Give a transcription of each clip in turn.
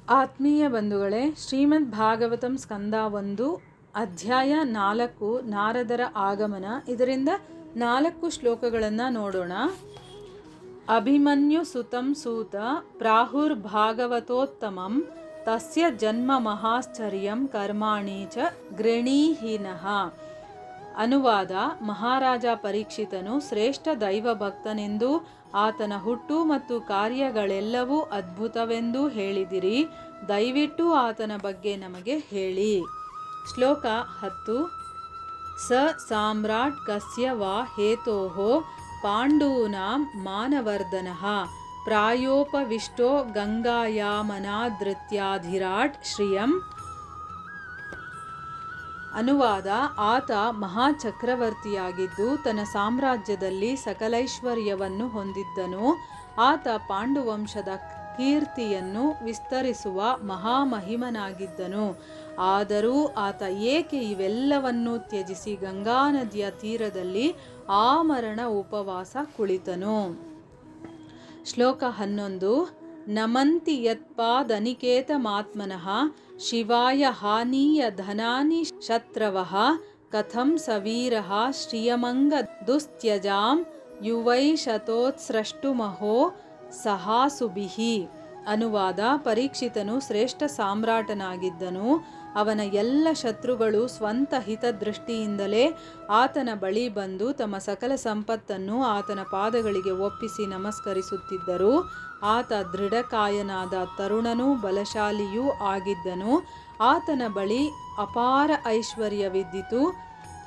ಆತ್ಮೀಯ ಬಂಧುಗಳೇ, ಶ್ರೀಮದ್ ಭಾಗವತಂ ಸ್ಕಂದ 1 ಅಧ್ಯಾಯ 4 ನಾರದರ ಆಗಮನ. ಇದರಿಂದ 4 ಶ್ಲೋಕಗಳನ್ನು ನೋಡೋಣ. ಅಭಿಮನ್ಯು ಸುತಂ ಸೂತ ಪ್ರಾಹುರ್ಭಾಗವತೋತ್ತಮಂ ತಸ್ಯ ಜನ್ಮ ಮಹಾಶ್ಚರ್ಯಂ ಕರ್ಮಾಣಿ ಚ ಗೃಣೀಹಿನಃ. ಅನುವಾದ: ಮಹಾರಾಜ ಪರೀಕ್ಷಿತನು ಶ್ರೇಷ್ಠ ದೈವ ಭಕ್ತನೆಂದು ಆತನ ಹುಟ್ಟು ಮತ್ತು ಕಾರ್ಯಗಳೆಲ್ಲವೂ ಅದ್ಭುತವೆಂದು ಹೇಳಿದಿರಿ. ದಯವಿಟ್ಟು ಆತನ ಬಗ್ಗೆ ನಮಗೆ ಹೇಳಿ. ಶ್ಲೋಕ 10. ಸ ಸಾಮ್ರಾಟ್ ಕಸ್ಯ ವಾ ಹೇತೋಃ ಪಾಂಡೂನಾಂ ಮಾನವರ್ಧನಃ ಪ್ರಾಯೋಪವಿಷ್ಟೋ ಗಂಗಾಯಾಮನಾದೃತ್ಯಾಧಿರಾಟ್ ಶ್ರಿಯಂ. ಅನುವಾದ: ಆತ ಮಹಾಚಕ್ರವರ್ತಿಯಾಗಿದ್ದು ತನ್ನ ಸಾಮ್ರಾಜ್ಯದಲ್ಲಿ ಸಕಲೈಶ್ವರ್ಯವನ್ನು ಹೊಂದಿದ್ದನು. ಆತ ಪಾಂಡುವಂಶದ ಕೀರ್ತಿಯನ್ನು ವಿಸ್ತರಿಸುವ ಮಹಾಮಹಿಮನಾಗಿದ್ದನು. ಆದರೂ ಆತ ಏಕೆ ಇವೆಲ್ಲವನ್ನೂ ತ್ಯಜಿಸಿ ಗಂಗಾ ನದಿಯ ತೀರದಲ್ಲಿ ಆಮರಣ ಉಪವಾಸ ಕುಳಿತನು? ಶ್ಲೋಕ 11. ನಮಂತಿ ಯತ್ಪಾದನಿಕೇತಮಾತ್ಮನಃ ಶಿವಾಯ ಹಾನೀಯ ಧನಾನಿ ಶತ್ರವಃ ಕಥಂ ಸವೀರಃ ಶ್ರಿಯಮಂಗ ದುಸ್ತ್ಯಜಾಂ ಯುವೈಷತೋತ್ಸ್ರಷ್ಟುಮಹೋ ಸಹಾಸುಭಿಃ. ಅನುವಾದ: ಪರೀಕ್ಷಿತನು ಶ್ರೇಷ್ಠ ಸಾಮ್ರಾಟನಾಗಿದ್ದನು. ಅವನ ಎಲ್ಲ ಶತ್ರುಗಳು ಸ್ವಂತ ಹಿತದೃಷ್ಟಿಯಿಂದಲೇ ಆತನ ಬಳಿ ಬಂದು ತಮ್ಮ ಸಕಲ ಸಂಪತ್ತನ್ನು ಆತನ ಪಾದಗಳಿಗೆ ಒಪ್ಪಿಸಿ ನಮಸ್ಕರಿಸುತ್ತಿದ್ದರು. ಆತ ದೃಢಕಾಯನಾದ ತರುಣನೂ ಬಲಶಾಲಿಯೂ ಆಗಿದ್ದನು. ಆತನ ಬಳಿ ಅಪಾರ ಐಶ್ವರ್ಯವಿದ್ದಿತು.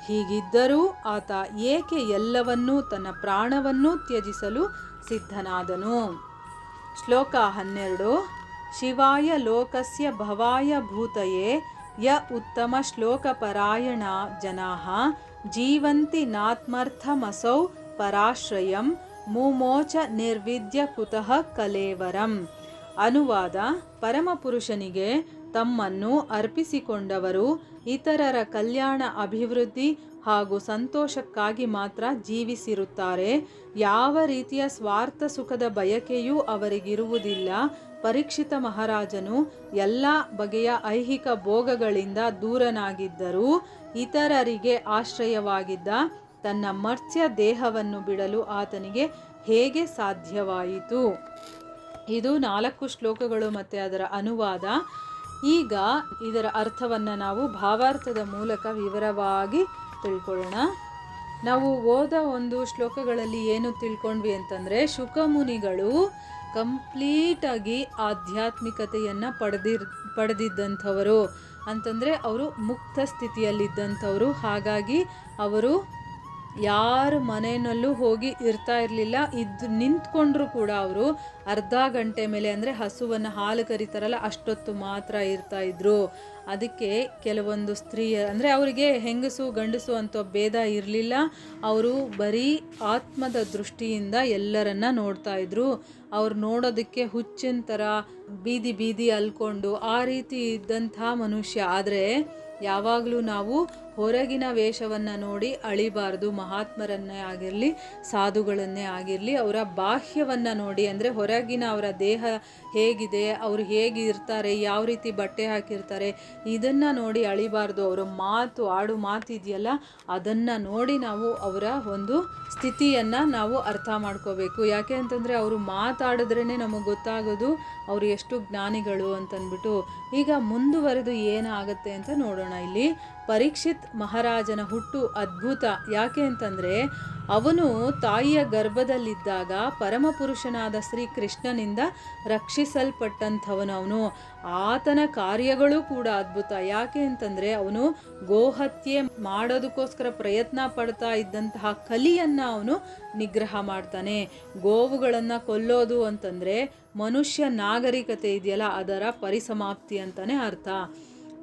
ಹೀಗಿದ್ದರೂ ಆತ ಏಕೆ ಎಲ್ಲವನ್ನೂ ತನ್ನ ಪ್ರಾಣವನ್ನೂ ತ್ಯಜಿಸಲು ಸಿದ್ಧನಾದನು? ಶ್ಲೋಕ 12. ಶಿವಾಯ ಲೋಕಸ್ಯ ಭವಾಯ ಭೂತಯೇ ಯ ಉತ್ತಮ ಶ್ಲೋಕಪರಾಯಣ ಜನಾಃ ಜೀವಂತಿ ನಾತ್ಮರ್ಥಮಸೌ ಪರಾಶ್ರಯಂ ಮುಮೋಚ ನಿರ್ವಿದ್ಯ ಕುತಃ ಕಲೇವರಂ. ಅನುವಾದ: ಪರಮಪುರುಷನಿಗೆ ತಮ್ಮನ್ನು ಅರ್ಪಿಸಿಕೊಂಡವರು ಇತರರ ಕಲ್ಯಾಣ, ಅಭಿವೃದ್ಧಿ ಹಾಗೂ ಸಂತೋಷಕ್ಕಾಗಿ ಮಾತ್ರ ಜೀವಿಸಿರುತ್ತಾರೆ. ಯಾವ ರೀತಿಯ ಸ್ವಾರ್ಥ ಸುಖದ ಬಯಕೆಯೂ ಅವರಿಗಿರುವುದಿಲ್ಲ. ಪರೀಕ್ಷಿತ ಮಹಾರಾಜನು ಎಲ್ಲ ಬಗೆಯ ಐಹಿಕ ಭೋಗಗಳಿಂದ ದೂರನಾಗಿದ್ದರೂ ಇತರರಿಗೆ ಆಶ್ರಯವಾಗಿದ್ದ ತನ್ನ ಮರ್ತ್ಯ ದೇಹವನ್ನು ಬಿಡಲು ಆತನಿಗೆ ಹೇಗೆ ಸಾಧ್ಯವಾಯಿತು? ಇದು 4 ಶ್ಲೋಕಗಳು ಮತ್ತು ಅದರ ಅನುವಾದ. ಈಗ ಇದರ ಅರ್ಥವನ್ನು ನಾವು ಭಾವಾರ್ಥದ ಮೂಲಕ ವಿವರವಾಗಿ ತಿಳ್ಕೊಳ್ಳೋಣ. ನಾವು ಓದ ಒಂದು ಶ್ಲೋಕಗಳಲ್ಲಿ ಏನು ತಿಳ್ಕೊಂಡ್ವಿ ಅಂತಂದರೆ, ಶುಕಮುನಿಗಳು ಕಂಪ್ಲೀಟಾಗಿ ಆಧ್ಯಾತ್ಮಿಕತೆಯನ್ನು ಪಡೆದಿದ್ದಂಥವರು ಅಂತಂದರೆ ಅವರು ಮುಕ್ತ ಸ್ಥಿತಿಯಲ್ಲಿದ್ದಂಥವರು. ಹಾಗಾಗಿ ಅವರು ಯಾರ ಮನೆಯಲ್ಲೂ ಹೋಗಿ ಇರ್ತಾ ಇರಲಿಲ್ಲ. ನಿಂತ್ಕೊಂಡ್ರೂ ಕೂಡ ಅವರು ಅರ್ಧ ಗಂಟೆ ಮೇಲೆ, ಅಂದರೆ ಹಸುವನ್ನು ಹಾಲು ಕರಿತಾರಲ್ಲ ಅಷ್ಟೊತ್ತು ಮಾತ್ರ ಇರ್ತಾ ಇದ್ರು. ಅದಕ್ಕೆ ಕೆಲವೊಂದು ಸ್ತ್ರೀಯ, ಅಂದರೆ ಅವರಿಗೆ ಹೆಂಗಸು ಗಂಡಸು ಅಂತ ಭೇದ ಇರಲಿಲ್ಲ. ಅವರು ಬರೀ ಆತ್ಮದ ದೃಷ್ಟಿಯಿಂದ ಎಲ್ಲರನ್ನ ನೋಡ್ತಾ ಇದ್ರು. ಅವ್ರು ನೋಡೋದಕ್ಕೆ ಹುಚ್ಚಿನ ಥರ ಬೀದಿ ಬೀದಿ ಅಲ್ಕೊಂಡು ಆ ರೀತಿ ಇದ್ದಂಥ ಮನುಷ್ಯ. ಆದರೆ ಯಾವಾಗಲೂ ನಾವು ಹೊರಗಿನ ವೇಷವನ್ನು ನೋಡಿ ಅಳಿಬಾರ್ದು. ಮಹಾತ್ಮರನ್ನೇ ಆಗಿರಲಿ, ಸಾಧುಗಳನ್ನೇ ಆಗಿರಲಿ, ಅವರ ಬಾಹ್ಯವನ್ನು ನೋಡಿ, ಅಂದರೆ ಹೊರಗಿನ ಅವರ ದೇಹ ಹೇಗಿದೆ, ಅವರು ಹೇಗೆ ಇರ್ತಾರೆ, ಯಾವ ರೀತಿ ಬಟ್ಟೆ ಹಾಕಿರ್ತಾರೆ, ಇದನ್ನು ನೋಡಿ ಅಳಿಬಾರ್ದು. ಅವರ ಮಾತು, ಆಡು ಮಾತಿದೆಯಲ್ಲ, ಅದನ್ನು ನೋಡಿ ನಾವು ಅವರ ಒಂದು ಸ್ಥಿತಿಯನ್ನು ನಾವು ಅರ್ಥ ಮಾಡ್ಕೋಬೇಕು. ಯಾಕೆ ಅಂತಂದರೆ ಅವರು ಮಾತಾಡಿದ್ರೇ ನಮಗೆ ಗೊತ್ತಾಗೋದು ಅವರು ಎಷ್ಟು ಜ್ಞಾನಿಗಳು ಅಂತಂದ್ಬಿಟ್ಟು. ಈಗ ಮುಂದುವರೆದು ಏನಾಗುತ್ತೆ ಅಂತ ನೋಡೋಣ. ಇಲ್ಲಿ ಪರೀಕ್ಷಿತ್ ಮಹಾರಾಜನ ಹುಟ್ಟು ಅದ್ಭುತ. ಯಾಕೆ ಅಂತಂದರೆ ಅವನು ತಾಯಿಯ ಗರ್ಭದಲ್ಲಿದ್ದಾಗ ಪರಮಪುರುಷನಾದ ಶ್ರೀಕೃಷ್ಣನಿಂದ ರಕ್ಷಿಸಲ್ಪಟ್ಟಂಥವನು. ಅವನು ಆತನ ಕಾರ್ಯಗಳು ಕೂಡ ಅದ್ಭುತ. ಯಾಕೆ ಅಂತಂದರೆ ಅವನು ಗೋಹತ್ಯೆ ಮಾಡೋದಕ್ಕೋಸ್ಕರ ಪ್ರಯತ್ನ ಪಡ್ತಾ ಇದ್ದಂತಹ ಕಲಿಯನ್ನು ಅವನು ನಿಗ್ರಹ ಮಾಡ್ತಾನೆ. ಗೋವುಗಳನ್ನು ಕೊಲ್ಲೋದು ಅಂತಂದರೆ ಮನುಷ್ಯ ನಾಗರಿಕತೆ ಇದೆಯಲ್ಲ ಅದರ ಪರಿಸಮಾಪ್ತಿ ಅಂತಲೇ ಅರ್ಥ.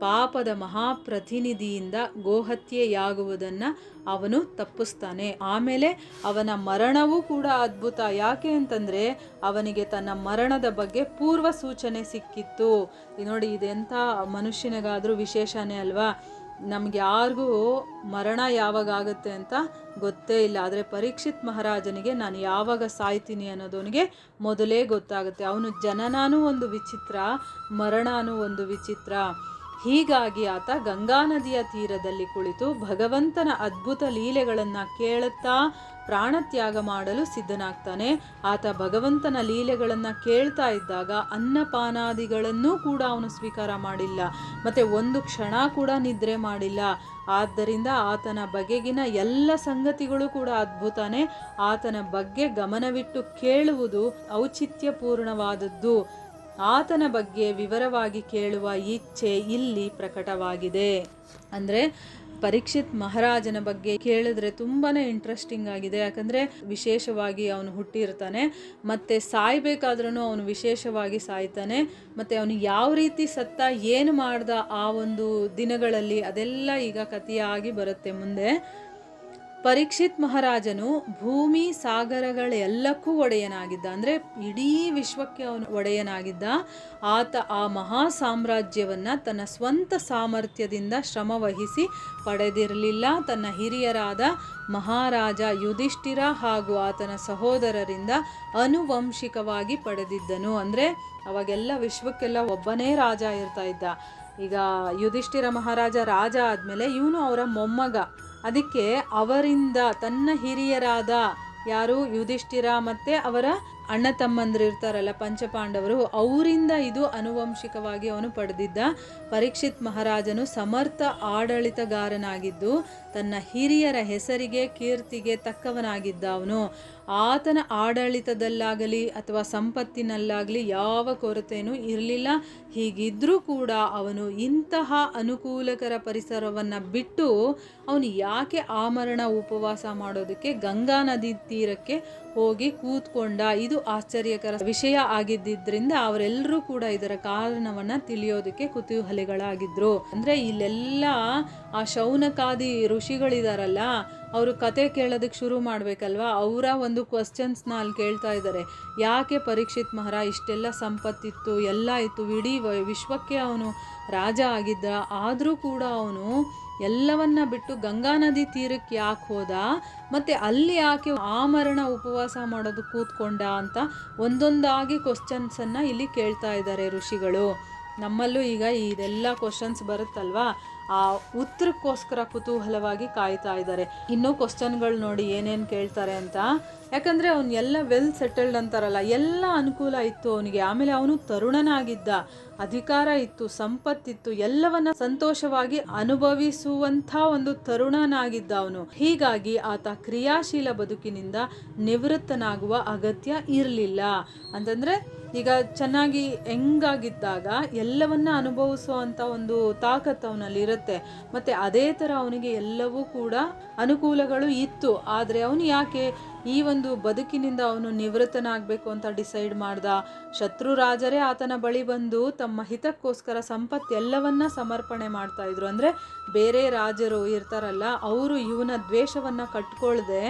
ಪಾಪದ ಮಹಾಪ್ರತಿನಿಧಿಯಿಂದ ಗೋಹತ್ಯೆಯಾಗುವುದನ್ನು ಅವನು ತಪ್ಪಿಸ್ತಾನೆ. ಆಮೇಲೆ ಅವನ ಮರಣವೂ ಕೂಡ ಅದ್ಭುತ. ಯಾಕೆ ಅಂತಂದರೆ ಅವನಿಗೆ ತನ್ನ ಮರಣದ ಬಗ್ಗೆ ಪೂರ್ವ ಸೂಚನೆ ಸಿಕ್ಕಿತ್ತು. ನೋಡಿ, ಇದೆಂಥ ಮನುಷ್ಯನಿಗಾದರೂ ವಿಶೇಷನೇ ಅಲ್ವಾ? ನಮ್ಗೆ ಯಾರಿಗೂ ಮರಣ ಯಾವಾಗ ಆಗುತ್ತೆ ಅಂತ ಗೊತ್ತೇ ಇಲ್ಲ. ಆದರೆ ಪರೀಕ್ಷಿತ್ ಮಹಾರಾಜನಿಗೆ ನಾನು ಯಾವಾಗ ಸಾಯ್ತೀನಿ ಅನ್ನೋದವನಿಗೆ ಮೊದಲೇ ಗೊತ್ತಾಗುತ್ತೆ. ಅವನು ಜನನೂ ಒಂದು ವಿಚಿತ್ರ, ಮರಣನೂ ಒಂದು ವಿಚಿತ್ರ. ಹೀಗಾಗಿ ಆತ ಗಂಗಾ ನದಿಯ ತೀರದಲ್ಲಿ ಕುಳಿತು ಭಗವಂತನ ಅದ್ಭುತ ಲೀಲೆಗಳನ್ನು ಕೇಳುತ್ತಾ ಪ್ರಾಣತ್ಯಾಗ ಮಾಡಲು ಸಿದ್ಧನಾಗ್ತಾನೆ. ಆತ ಭಗವಂತನ ಲೀಲೆಗಳನ್ನು ಕೇಳ್ತಾ ಇದ್ದಾಗ ಅನ್ನಪಾನಾದಿಗಳನ್ನೂ ಕೂಡ ಅವನು ಸ್ವೀಕಾರ ಮಾಡಿಲ್ಲ, ಮತ್ತು ಒಂದು ಕ್ಷಣ ಕೂಡ ನಿದ್ರೆ ಮಾಡಿಲ್ಲ. ಆದ್ದರಿಂದ ಆತನ ಬಗೆಗಿನ ಎಲ್ಲ ಸಂಗತಿಗಳು ಕೂಡ ಅದ್ಭುತನೇ. ಆತನ ಬಗ್ಗೆ ಗಮನವಿಟ್ಟು ಕೇಳುವುದು ಔಚಿತ್ಯಪೂರ್ಣವಾದದ್ದು. ಆತನ ಬಗ್ಗೆ ವಿವರವಾಗಿ ಕೇಳುವ ಇಚ್ಛೆ ಇಲ್ಲಿ ಪ್ರಕಟವಾಗಿದೆ. ಅಂದರೆ ಪರೀಕ್ಷಿತ್ ಮಹಾರಾಜನ ಬಗ್ಗೆ ಕೇಳಿದ್ರೆ ತುಂಬಾ ಇಂಟ್ರೆಸ್ಟಿಂಗ್ ಆಗಿದೆ. ಯಾಕಂದರೆ ವಿಶೇಷವಾಗಿ ಅವನು ಹುಟ್ಟಿರ್ತಾನೆ, ಮತ್ತು ಸಾಯ್ಬೇಕಾದ್ರೂ ಅವನು ವಿಶೇಷವಾಗಿ ಸಾಯ್ತಾನೆ, ಮತ್ತು ಅವನು ಯಾವ ರೀತಿ ಸತ್ತ, ಏನು ಮಾಡ್ದ ಆ ಒಂದು ದಿನಗಳಲ್ಲಿ, ಅದೆಲ್ಲ ಈಗ ಕಥೆಯಾಗಿ ಬರುತ್ತೆ ಮುಂದೆ. ಪರೀಕ್ಷಿತ್ ಮಹಾರಾಜನು ಭೂಮಿ ಸಾಗರಗಳೆಲ್ಲಕ್ಕೂ ಒಡೆಯನಾಗಿದ್ದ, ಅಂದರೆ ಇಡೀ ವಿಶ್ವಕ್ಕೆ ಅವನು ಒಡೆಯನಾಗಿದ್ದ. ಆತ ಆ ಮಹಾ ಸಾಮ್ರಾಜ್ಯವನ್ನು ತನ್ನ ಸ್ವಂತ ಸಾಮರ್ಥ್ಯದಿಂದ ಶ್ರಮವಹಿಸಿ ಪಡೆದಿರಲಿಲ್ಲ. ತನ್ನ ಹಿರಿಯರಾದ ಮಹಾರಾಜ ಯುಧಿಷ್ಠಿರ ಹಾಗೂ ಆತನ ಸಹೋದರರಿಂದ ಆನುವಂಶಿಕವಾಗಿ ಪಡೆದಿದ್ದನು. ಅಂದರೆ ಅವಾಗೆಲ್ಲ ವಿಶ್ವಕ್ಕೆಲ್ಲ ಒಬ್ಬನೇ ರಾಜ ಇರ್ತಾ ಇದ್ದ. ಈಗ ಯುಧಿಷ್ಠಿರ ಮಹಾರಾಜ ರಾಜ ಆದಮೇಲೆ ಇವನು ಅವರ ಮೊಮ್ಮಗ. ಅದಕ್ಕೆ ಅವರಿಂದ ತನ್ನ ಹಿರಿಯರಾದ ಯಾರು ಯುಧಿಷ್ಠಿರ ಮತ್ತು ಅವರ ಅಣ್ಣ ತಮ್ಮಂದ್ರು ಇರ್ತಾರಲ್ಲ ಪಂಚಪಾಂಡವರು, ಅವರಿಂದ ಇದು ಆನುವಂಶಿಕವಾಗಿ ಅವನು ಪಡೆದಿದ್ದ. ಪರೀಕ್ಷಿತ್ ಮಹಾರಾಜನು ಸಮರ್ಥ ಆಡಳಿತಗಾರನಾಗಿದ್ದು ತನ್ನ ಹಿರಿಯರ ಹೆಸರಿಗೆ ಕೀರ್ತಿಗೆ ತಕ್ಕವನಾಗಿದ್ದ. ಅವನು ಆತನ ಆಡಳಿತದಲ್ಲಾಗಲಿ ಅಥವಾ ಸಂಪತ್ತಿನಲ್ಲಾಗಲಿ ಯಾವ ಕೊರತೆಯೂ ಇರಲಿಲ್ಲ. ಹೀಗಿದ್ರೂ ಕೂಡ ಅವನು ಇಂತಹ ಅನುಕೂಲಕರ ಪರಿಸರವನ್ನು ಬಿಟ್ಟು ಅವನು ಯಾಕೆ ಆಮರಣ ಉಪವಾಸ ಮಾಡೋದಕ್ಕೆ ಗಂಗಾ ನದಿ ತೀರಕ್ಕೆ ಹೋಗಿ ಕೂತ್ಕೊಂಡ? ಇದು ಆಶ್ಚರ್ಯಕರ ವಿಷಯ ಆಗಿದ್ದರಿಂದ ಅವರೆಲ್ಲರೂ ಕೂಡ ಇದರ ಕಾರಣವನ್ನು ತಿಳಿಯೋದಕ್ಕೆ ಕುತೂಹಲಿಗಳಾಗಿದ್ರು. ಅಂದರೆ ಇಲ್ಲೆಲ್ಲ ಆ ಶೌನಕಾದಿ ಋಷಿಗಳಿದಾರಲ್ಲ, ಅವರು ಕತೆ ಕೇಳೋದಕ್ಕೆ ಶುರು ಮಾಡಬೇಕಲ್ವಾ, ಅವರ ಒಂದು ಕ್ವಶನ್ಸ್ನ ಅಲ್ಲಿ ಕೇಳ್ತಾ ಇದ್ದಾರೆ. ಯಾಕೆ ಪರೀಕ್ಷಿತ್ ಮಹಾರಾಜ ಇಷ್ಟೆಲ್ಲ ಸಂಪತ್ತಿತ್ತು, ಎಲ್ಲ ಇತ್ತು, ಇಡೀ ವಿಶ್ವಕ್ಕೆ ಅವನು ರಾಜ ಆಗಿದ್ದ, ಆದರೂ ಕೂಡ ಅವನು ಎಲ್ಲವನ್ನ ಬಿಟ್ಟು ಗಂಗಾ ನದಿ ತೀರಕ್ಕೆ ಯಾಕೆ ಹೋದ, ಮತ್ತು ಅಲ್ಲಿ ಯಾಕೆ ಆಮರಣ ಉಪವಾಸ ಮಾಡೋದು ಕೂತ್ಕೊಂಡ ಅಂತ ಒಂದೊಂದಾಗಿ ಕ್ವಶನ್ಸನ್ನು ಇಲ್ಲಿ ಕೇಳ್ತಾ ಇದ್ದಾರೆ ಋಷಿಗಳು. ನಮ್ಮಲ್ಲೂ ಈಗ ಇದೆಲ್ಲ ಕ್ವಶನ್ಸ್ ಬರುತ್ತಲ್ವಾ, ಆ ಉತ್ತರಕ್ಕೋಸ್ಕರ ಕುತೂಹಲವಾಗಿ ಕಾಯ್ತಾ ಇದ್ದಾರೆ. ಇನ್ನೂ ಕ್ವಶನ್ಗಳು ನೋಡಿ ಏನೇನು ಕೇಳ್ತಾರೆ ಅಂತ. ಯಾಕಂದರೆ ಅವನು ಎಲ್ಲ ವೆಲ್ ಸೆಟಲ್ಡ್ ಅಂತಾರಲ್ಲ, ಎಲ್ಲ ಅನುಕೂಲ ಇತ್ತು ಅವನಿಗೆ. ಆಮೇಲೆ ಅವನು ತರುಣನಾಗಿದ್ದ, ಅಧಿಕಾರ ಇತ್ತು, ಸಂಪತ್ತಿತ್ತು, ಎಲ್ಲವನ್ನ ಸಂತೋಷವಾಗಿ ಅನುಭವಿಸುವಂಥ ಒಂದು ತರುಣನಾಗಿದ್ದ ಅವನು. ಹೀಗಾಗಿ ಆತ ಕ್ರಿಯಾಶೀಲ ಬದುಕಿನಿಂದ ನಿವೃತ್ತನಾಗುವ ಅಗತ್ಯ ಇರಲಿಲ್ಲ. ಅಂತಂದರೆ ಈಗ ಚೆನ್ನಾಗಿ ಹೆಂಗಾಗಿದ್ದಾಗ ಎಲ್ಲವನ್ನ ಅನುಭವಿಸುವಂಥ ಒಂದು ತಾಕತ್ತು ಅವನಲ್ಲಿ ಇರುತ್ತೆ, ಮತ್ತು ಅದೇ ಥರ ಅವನಿಗೆ ಎಲ್ಲವೂ ಕೂಡ ಅನುಕೂಲಗಳು ಇತ್ತು. ಆದರೆ ಅವನು ಯಾಕೆ ಈ ಒಂದು ಬದುಕಿನಿಂದ ಅವನು ನಿವೃತ್ತನಾಗಬೇಕು ಅಂತ ಡಿಸೈಡ್ ಮಾಡ್ದ? ಶತ್ರು ರಾಜರೇ ಆತನ ಬಳಿ ಬಂದು ತಮ್ಮ ಹಿತಕ್ಕೋಸ್ಕರ ಸಂಪತ್ತೆಲ್ಲವನ್ನ ಸಮರ್ಪಣೆ ಮಾಡ್ತಾ ಇದ್ರು. ಅಂದರೆ ಬೇರೆ ರಾಜರು ಇರ್ತಾರಲ್ಲ, ಅವರು ಇವನ ದ್ವೇಷವನ್ನು ಕಟ್ಕೊಳ್ದೆ,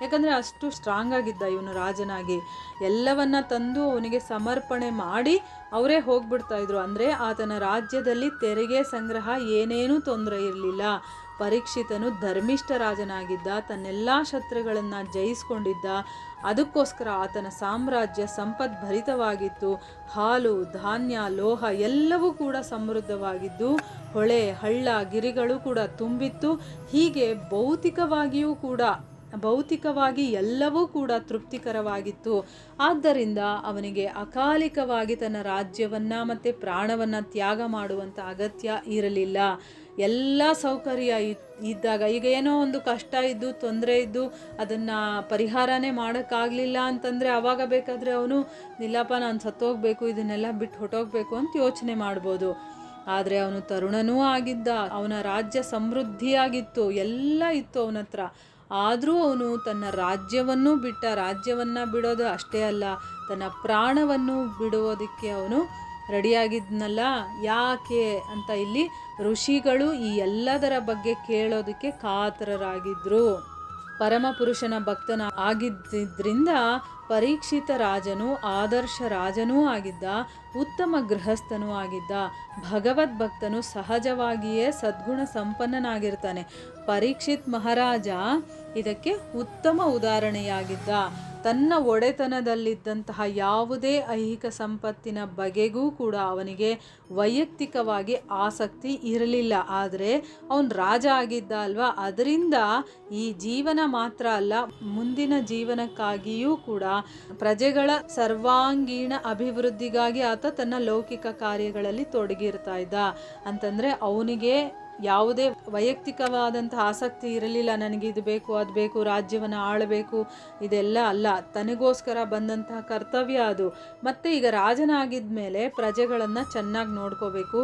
ಯಾಕಂದರೆ ಅಷ್ಟು ಸ್ಟ್ರಾಂಗ್ ಆಗಿದ್ದ ಇವನು ರಾಜನಾಗಿ, ಎಲ್ಲವನ್ನ ತಂದು ಅವನಿಗೆ ಸಮರ್ಪಣೆ ಮಾಡಿ ಅವರೇ ಹೋಗ್ಬಿಡ್ತಾ ಇದ್ರು. ಅಂದರೆ ಆತನ ರಾಜ್ಯದಲ್ಲಿ ತೆರಿಗೆ ಸಂಗ್ರಹ ಏನೇನೂ ತೊಂದರೆ ಇರಲಿಲ್ಲ. ಪರೀಕ್ಷಿತನು ಧರ್ಮಿಷ್ಠ ರಾಜನಾಗಿದ್ದ, ತನ್ನೆಲ್ಲ ಶತ್ರುಗಳನ್ನು ಜಯಿಸ್ಕೊಂಡಿದ್ದ. ಅದಕ್ಕೋಸ್ಕರ ಆತನ ಸಾಮ್ರಾಜ್ಯ ಸಂಪದ್ಭರಿತವಾಗಿತ್ತು. ಹಾಲು, ಧಾನ್ಯ, ಲೋಹ ಎಲ್ಲವೂ ಕೂಡ ಸಮೃದ್ಧವಾಗಿದ್ದು, ಹೊಳೆ, ಹಳ್ಳ, ಗಿರಿಗಳು ಕೂಡ ತುಂಬಿತ್ತು. ಹೀಗೆ ಭೌತಿಕವಾಗಿ ಎಲ್ಲವೂ ಕೂಡ ತೃಪ್ತಿಕರವಾಗಿತ್ತು. ಆದ್ದರಿಂದ ಅವನಿಗೆ ಅಕಾಲಿಕವಾಗಿ ತನ್ನ ರಾಜ್ಯವನ್ನು ಮತ್ತು ಪ್ರಾಣವನ್ನು ತ್ಯಾಗ ಮಾಡುವಂಥ ಅಗತ್ಯ ಇರಲಿಲ್ಲ. ಎಲ್ಲ ಸೌಕರ್ಯ ಇದ್ದಾಗ, ಈಗ ಏನೋ ಒಂದು ಕಷ್ಟ ಇದ್ದು, ತೊಂದರೆ ಇದ್ದು, ಅದನ್ನು ಪರಿಹಾರನೇ ಮಾಡೋಕ್ಕಾಗಲಿಲ್ಲ ಅಂತಂದರೆ ಆವಾಗ ಬೇಕಾದರೆ ಅವನು ನಿಲ್ಲಪ್ಪ ನಾನು ಸತ್ತೋಗ್ಬೇಕು, ಇದನ್ನೆಲ್ಲ ಬಿಟ್ಟು ಹೊಟ್ಟೋಗ್ಬೇಕು ಅಂತ ಯೋಚನೆ ಮಾಡ್ಬೋದು. ಆದರೆ ಅವನು ತರುಣನೂ ಆಗಿದ್ದ, ಅವನ ರಾಜ್ಯ ಸಮೃದ್ಧಿಯಾಗಿತ್ತು, ಎಲ್ಲ ಇತ್ತು ಅವನ ಹತ್ರ. ಆದರೂ ಅವನು ತನ್ನ ರಾಜ್ಯವನ್ನು ಬಿಟ್ಟ. ರಾಜ್ಯವನ್ನು ಬಿಡೋದು ಅಷ್ಟೇ ಅಲ್ಲ, ತನ್ನ ಪ್ರಾಣವನ್ನು ಬಿಡುವುದಕ್ಕೆ ಅವನು ರೆಡಿಯಾಗಿದ್ನಲ್ಲ. ಯಾಕೆ ಅಂತ ಇಲ್ಲಿ ಋಷಿಗಳು ಈ ಎಲ್ಲದರ ಬಗ್ಗೆ ಕೇಳೋದಕ್ಕೆ ಕಾತರರಾಗಿದ್ದರು. ಪರಮಪುರುಷನ ಭಕ್ತನ ಆಗಿದ್ದರಿಂದ ಪರೀಕ್ಷಿತ ರಾಜನು ಆದರ್ಶ ರಾಜನೂ ಆಗಿದ್ದ, ಉತ್ತಮ ಗೃಹಸ್ಥನೂ ಆಗಿದ್ದ. ಭಗವದ್ಭಕ್ತನು ಸಹಜವಾಗಿಯೇ ಸದ್ಗುಣ ಸಂಪನ್ನನಾಗಿರ್ತಾನೆ. ಪರೀಕ್ಷಿತ್ ಮಹಾರಾಜ ಇದಕ್ಕೆ ಉತ್ತಮ ಉದಾಹರಣೆಯಾಗಿದ್ದ. ತನ್ನ ಒಡೆತನದಲ್ಲಿದ್ದಂತಹ ಯಾವುದೇ ಐಹಿಕ ಸಂಪತ್ತಿನ ಬಗೆಗೂ ಕೂಡ ಅವನಿಗೆ ವೈಯಕ್ತಿಕವಾಗಿ ಆಸಕ್ತಿ ಇರಲಿಲ್ಲ. ಆದರೆ ಅವನು ರಾಜ ಆಗಿದ್ದ ಅಲ್ವಾ, ಅದರಿಂದ ಈ ಜೀವನ ಮಾತ್ರ ಅಲ್ಲ, ಮುಂದಿನ ಜೀವನಕ್ಕಾಗಿಯೂ ಕೂಡ ಪ್ರಜೆಗಳ ಸರ್ವಾಂಗೀಣ ಅಭಿವೃದ್ಧಿಗಾಗಿ ಆತ ತನ್ನ ಲೌಕಿಕ ಕಾರ್ಯಗಳಲ್ಲಿ ತೊಡಗಿರ್ತಾ ಇದ್ದ. ಅಂತಂದರೆ ಅವನಿಗೆ ಯಾವುದೇ ವೈಯಕ್ತಿಕವಾದಂತಹ ಆಸಕ್ತಿ ಇರಲಿಲ್ಲ. ನನಗೆ ಇದು ಬೇಕು, ಅದು ಬೇಕು, ರಾಜ್ಯವನ್ನು ಆಳಬೇಕು, ಇದೆಲ್ಲ ಅಲ್ಲ. ತನಗೋಸ್ಕರ ಬಂದಂತಹ ಕರ್ತವ್ಯ ಅದು. ಮತ್ತು ಈಗ ರಾಜನಾಗಿದ್ದ ಮೇಲೆ ಪ್ರಜೆಗಳನ್ನು ಚೆನ್ನಾಗಿ ನೋಡ್ಕೋಬೇಕು,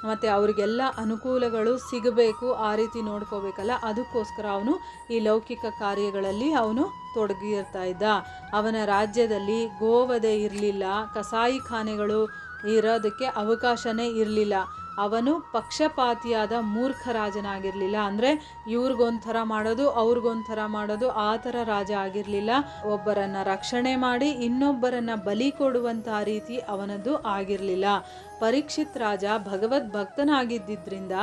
ಮತ್ತು ಅವರಿಗೆಲ್ಲ ಅನುಕೂಲಗಳು ಸಿಗಬೇಕು, ಆ ರೀತಿ ನೋಡ್ಕೋಬೇಕಲ್ಲ. ಅದಕ್ಕೋಸ್ಕರ ಅವನು ಈ ಲೌಕಿಕ ಕಾರ್ಯಗಳಲ್ಲಿ ಅವನು ತೊಡಗಿರ್ತಾ ಇದ್ದ. ಅವನ ರಾಜ್ಯದಲ್ಲಿ ಗೋವಧೆ ಇರಲಿಲ್ಲ, ಕಸಾಯಿಖಾನೆಗಳು ಇರೋದಕ್ಕೆ ಅವಕಾಶನೇ ಇರಲಿಲ್ಲ. ಅವನು ಪಕ್ಷಪಾತಿಯಾದ ಮೂರ್ಖ ರಾಜನಾಗಿರಲಿಲ್ಲ. ಅಂದರೆ ಇವ್ರಿಗೊಂಥರ ಮಾಡೋದು, ಅವ್ರಿಗೊಂಥರ ಮಾಡೋದು, ಆ ಥರ ರಾಜ ಆಗಿರಲಿಲ್ಲ. ಒಬ್ಬರನ್ನು ರಕ್ಷಣೆ ಮಾಡಿ ಇನ್ನೊಬ್ಬರನ್ನು ಬಲಿ ಕೊಡುವಂತಹ ರೀತಿ ಅವನದ್ದು ಆಗಿರಲಿಲ್ಲ. ಪರೀಕ್ಷಿತ್ ರಾಜ ಭಗವದ್ಭಕ್ತನಾಗಿದ್ದರಿಂದ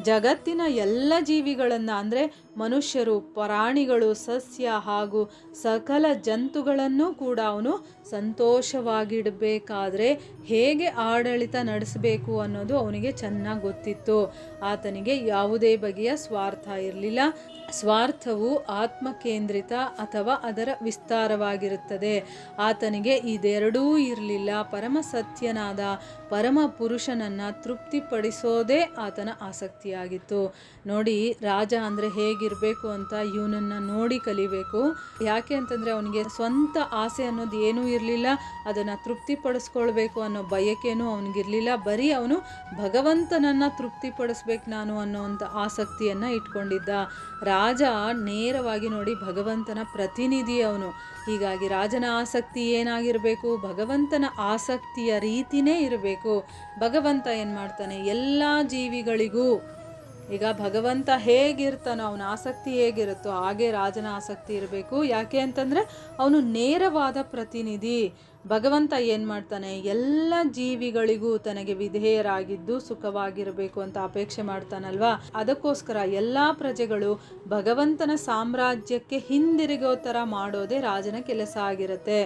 ಜಗತ್ತಿನ ಎಲ್ಲ ಜೀವಿಗಳನ್ನು, ಅಂದರೆ ಮನುಷ್ಯರು, ಪ್ರಾಣಿಗಳು, ಸಸ್ಯ ಹಾಗೂ ಸಕಲ ಜಂತುಗಳನ್ನು ಕೂಡ ಅವನು ಸಂತೋಷವಾಗಿಡಬೇಕಾದ್ರೆ ಹೇಗೆ ಆಡಳಿತ ನಡೆಸಬೇಕು ಅನ್ನೋದು ಅವನಿಗೆ ಚೆನ್ನಾಗಿ ಗೊತ್ತಿತ್ತು. ಆತನಿಗೆ ಯಾವುದೇ ಬಗೆಯ ಸ್ವಾರ್ಥ ಇರಲಿಲ್ಲ. ಸ್ವಾರ್ಥವು ಆತ್ಮಕೇಂದ್ರಿತ ಅಥವಾ ಅದರ ವಿಸ್ತಾರವಾಗಿರುತ್ತದೆ. ಆತನಿಗೆ ಇದೆರಡೂ ಇರಲಿಲ್ಲ. ಪರಮ ಸತ್ಯನಾದ ಪರಮ ಪುರುಷನನ್ನು ತೃಪ್ತಿಪಡಿಸೋದೇ ಆತನ ಆಸಕ್ತಿಯಾಗಿತ್ತು. ನೋಡಿ, ರಾಜ ಅಂದರೆ ಹೇಗಿರಬೇಕು ಅಂತ ಇವನನ್ನು ನೋಡಿ ಕಲಿಬೇಕು. ಯಾಕೆ ಅಂತಂದರೆ ಅವನಿಗೆ ಸ್ವಂತ ಆಸೆ ಅನ್ನೋದು ಏನೂ ಇರಲಿಲ್ಲ. ಅದನ್ನು ತೃಪ್ತಿಪಡಿಸ್ಕೊಳ್ಬೇಕು ಅನ್ನೋ ಬಯಕೆನೂ ಅವನಿಗಿರಲಿಲ್ಲ. ಬರೀ ಅವನು ಭಗವಂತನನ್ನು ತೃಪ್ತಿಪಡಿಸ್ಬೇಕು ನಾನು ಅನ್ನೋವಂಥ ಆಸಕ್ತಿಯನ್ನು ಇಟ್ಕೊಂಡಿದ್ದ. ರಾಜ ನೇರವಾಗಿ ನೋಡಿ ಭಗವಂತನ ಪ್ರತಿನಿಧಿ ಅವನು. ಹೀಗಾಗಿ ರಾಜನ ಆಸಕ್ತಿ ಏನಾಗಿರಬೇಕು? ಭಗವಂತನ ಆಸಕ್ತಿಯ ರೀತಿನೇ ಇರಬೇಕು. ಭಗವಂತ ಏನು ಮಾಡ್ತಾನೆ? ಎಲ್ಲ ಜೀವಿಗಳಿಗೂ, ಈಗ ಭಗವಂತ ಹೇಗಿರ್ತಾನೋ, ಅವನ ಆಸಕ್ತಿ ಹೇಗಿರುತ್ತೋ ಹಾಗೆ ರಾಜನ ಆಸಕ್ತಿ ಇರಬೇಕು. ಯಾಕೆ ಅಂತಂದರೆ ಅವನು ನೇರವಾದ ಪ್ರತಿನಿಧಿ. ಭಗವಂತ ಏನು ಮಾಡ್ತಾನೆ? ಎಲ್ಲ ಜೀವಿಗಳಿಗೂ ತನಗೆ ವಿಧೇಯರಾಗಿದ್ದು ಸುಖವಾಗಿರಬೇಕು ಅಂತ ಅಪೇಕ್ಷೆ ಮಾಡ್ತಾನಲ್ವಾ. ಅದಕ್ಕೋಸ್ಕರ ಎಲ್ಲ ಪ್ರಜೆಗಳು ಭಗವಂತನ ಸಾಮ್ರಾಜ್ಯಕ್ಕೆ ಹಿಂದಿರುಗೋ ಥರ ಮಾಡೋದೇ ರಾಜನ ಕೆಲಸ ಆಗಿರುತ್ತೆ.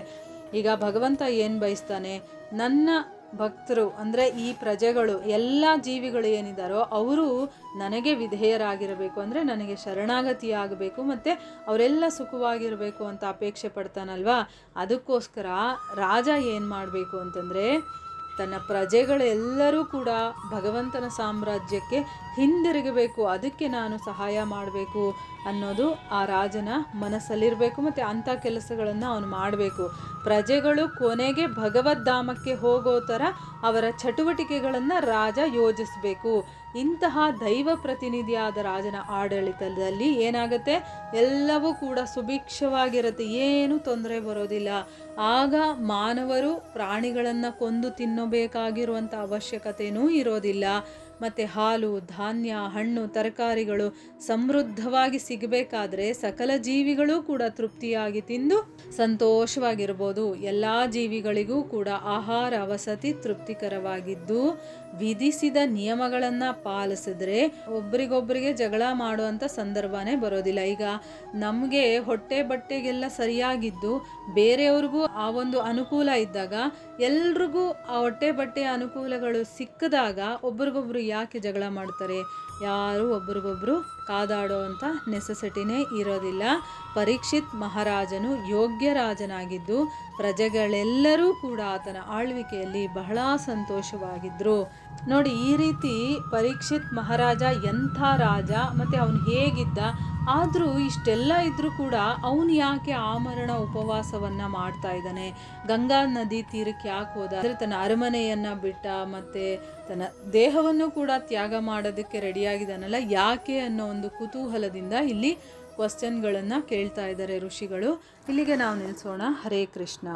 ಈಗ ಭಗವಂತ ಏನು ಬಯಸ್ತಾನೆ? ನನ್ನ ಭಕ್ತರು ಅಂದರೆ ಈ ಪ್ರಜೆಗಳು, ಎಲ್ಲ ಜೀವಿಗಳು ಏನಿದ್ದಾರೋ ಅವರು ನನಗೆ ವಿಧೇಯರಾಗಿರಬೇಕು, ಅಂದರೆ ನನಗೆ ಶರಣಾಗತಿಯಾಗಬೇಕು, ಮತ್ತು ಅವರೆಲ್ಲ ಸುಖವಾಗಿರಬೇಕು ಅಂತ ಅಪೇಕ್ಷೆ ಪಡ್ತಾನಲ್ವಾ. ಅದಕ್ಕೋಸ್ಕರ ರಾಜ ಏನು ಮಾಡಬೇಕು ಅಂತಂದರೆ ತನ್ನ ಪ್ರಜೆಗಳೆಲ್ಲರೂ ಕೂಡ ಭಗವಂತನ ಸಾಮ್ರಾಜ್ಯಕ್ಕೆ ಹಿಂದಿರುಗಬೇಕು, ಅದಕ್ಕೆ ನಾನು ಸಹಾಯ ಮಾಡಬೇಕು ಅನ್ನೋದು ಆ ರಾಜನ ಮನಸ್ಸಲ್ಲಿರಬೇಕು. ಮತ್ತು ಅಂಥ ಕೆಲಸಗಳನ್ನು ಅವನು ಮಾಡಬೇಕು. ಪ್ರಜೆಗಳು ಕೊನೆಗೆ ಭಗವದ್ಧಾಮಕ್ಕೆ ಹೋಗೋ ಥರ ಅವರ ಚಟುವಟಿಕೆಗಳನ್ನು ರಾಜ ಯೋಜಿಸಬೇಕು. ಇಂತಹ ದೈವ ಪ್ರತಿನಿಧಿಯಾದ ರಾಜನ ಆಡಳಿತದಲ್ಲಿ ಏನಾಗುತ್ತೆ? ಎಲ್ಲವೂ ಕೂಡ ಸುಭಿಕ್ಷವಾಗಿರುತ್ತೆ, ಏನೂ ತೊಂದರೆ ಬರೋದಿಲ್ಲ. ಆಗ ಮಾನವರು ಪ್ರಾಣಿಗಳನ್ನು ಕೊಂದು ತಿನ್ನಬೇಕಾಗಿರುವಂಥ ಅವಶ್ಯಕತೆಯೂ ಇರೋದಿಲ್ಲ. ಮತ್ತು ಹಾಲು, ಧಾನ್ಯ, ಹಣ್ಣು, ತರಕಾರಿಗಳು ಸಮೃದ್ಧವಾಗಿ ಸಿಗಬೇಕಾದ್ರೆ ಸಕಲ ಜೀವಿಗಳು ಕೂಡ ತೃಪ್ತಿಯಾಗಿ ತಿಂದು ಸಂತೋಷವಾಗಿರ್ಬೋದು. ಎಲ್ಲ ಜೀವಿಗಳಿಗೂ ಕೂಡ ಆಹಾರ ವಸತಿ ತೃಪ್ತಿಕರವಾಗಿದ್ದು ವಿಧಿಸಿದ ನಿಯಮಗಳನ್ನು ಪಾಲಿಸಿದ್ರೆ ಒಬ್ರಿಗೊಬ್ಬರಿಗೆ ಜಗಳ ಮಾಡುವಂಥ ಸಂದರ್ಭನೇ ಬರೋದಿಲ್ಲ. ಈಗ ನಮಗೆ ಹೊಟ್ಟೆ ಬಟ್ಟೆಗೆಲ್ಲ ಸರಿಯಾಗಿದ್ದು ಬೇರೆಯವ್ರಿಗೂ ಆ ಒಂದು ಅನುಕೂಲ ಇದ್ದಾಗ, ಎಲ್ರಿಗೂ ಆ ಹೊಟ್ಟೆ ಬಟ್ಟೆಯ ಅನುಕೂಲಗಳು ಸಿಕ್ಕಿದಾಗ ಒಬ್ರಿಗೊಬ್ರು ಯಾಕೆ ಜಗಳ ಮಾಡ್ತಾರೆ? ಯಾರು ಒಬ್ರಿಗೊಬ್ರು ಕಾದಾಡೋ ಅಂಥ ನೆಸೆಸಿಟಿನೇ ಇರೋದಿಲ್ಲ. ಪರೀಕ್ಷಿತ್ ಮಹಾರಾಜನು ಯೋಗ್ಯ ರಾಜನಾಗಿದ್ದು ಪ್ರಜೆಗಳೆಲ್ಲರೂ ಕೂಡ ಆತನ ಆಳ್ವಿಕೆಯಲ್ಲಿ ಬಹಳ ಸಂತೋಷವಾಗಿದ್ದರು. ನೋಡಿ, ಈ ರೀತಿ ಪರೀಕ್ಷಿತ್ ಮಹಾರಾಜ ಎಂಥ ರಾಜ, ಮತ್ತು ಅವನು ಹೇಗಿದ್ದ. ಆದರೂ ಇಷ್ಟೆಲ್ಲ ಇದ್ದರೂ ಕೂಡ ಅವನು ಯಾಕೆ ಆಮರಣ ಉಪವಾಸವನ್ನು ಮಾಡ್ತಾ ಇದ್ದಾನೆ? ಗಂಗಾ ನದಿ ತೀರಕ್ಕೆ ಯಾಕೆ ಹೋದ? ಅಂದರೆ ತನ್ನ ಅರಮನೆಯನ್ನು ಬಿಟ್ಟ, ಮತ್ತು ತನ್ನ ದೇಹವನ್ನು ಕೂಡ ತ್ಯಾಗ ಮಾಡೋದಕ್ಕೆ ರೆಡಿಯಾಗಿದ್ದಾನಲ್ಲ, ಯಾಕೆ ಅನ್ನೋ ಒಂದು ಕುತೂಹಲದಿಂದ ಇಲ್ಲಿ ಕ್ವಶನ್ಗಳನ್ನು ಕೇಳ್ತಾ ಇದ್ದಾರೆ ಋಷಿಗಳು. ಇಲ್ಲಿಗೆ ನಾವು ನಿಲ್ಲಿಸೋಣ. ಹರೇ ಕೃಷ್ಣ.